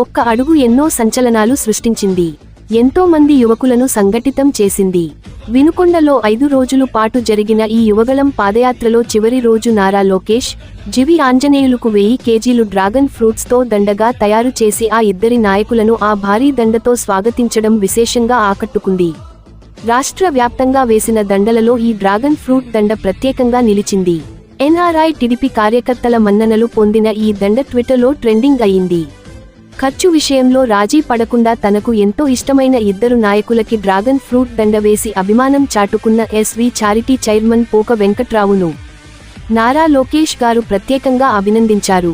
ఒక్క అడుగు ఎన్నో సంచలనాలు సృష్టించింది. ఎంతో మంది యువకులను సంఘటితం చేసింది. వినుకొండలో 5 రోజుల పాటు జరిగిన ఈ యువగళం పాదయాత్రలో చివరి రోజు నారా లోకేష్, జీవి ఆంజనేయులుకు 1000 కేజీలు డ్రాగన్ ఫ్రూట్స్తో దండగా తయారు చేసి ఆ ఇద్దరి నాయకులను ఆ భారీ దండతో స్వాగతించడం విశేషంగా ఆకట్టుకుంది. రాష్ట్ర వ్యాప్తంగా వేసిన దండలలో ఈ డ్రాగన్ ఫ్రూట్ దండ ప్రత్యేకంగా నిలిచింది. ఎన్ఆర్ఐ టీడీపీ కార్యకర్తల మన్ననలు పొందిన ఈ దండ ట్విట్టర్లో ట్రెండింగ్ అయింది. ఖర్చు విషయంలో రాజీ పడకుండా తనకు ఎంతో ఇష్టమైన ఇద్దరు నాయకులకి డ్రాగన్ ఫ్రూట్ దండ వేసి అభిమానం చాటుకున్న ఎస్వి చారిటీ చైర్మన్ పోక వెంకట్రావును నారా లోకేష్ గారు ప్రత్యేకంగా అభినందించారు.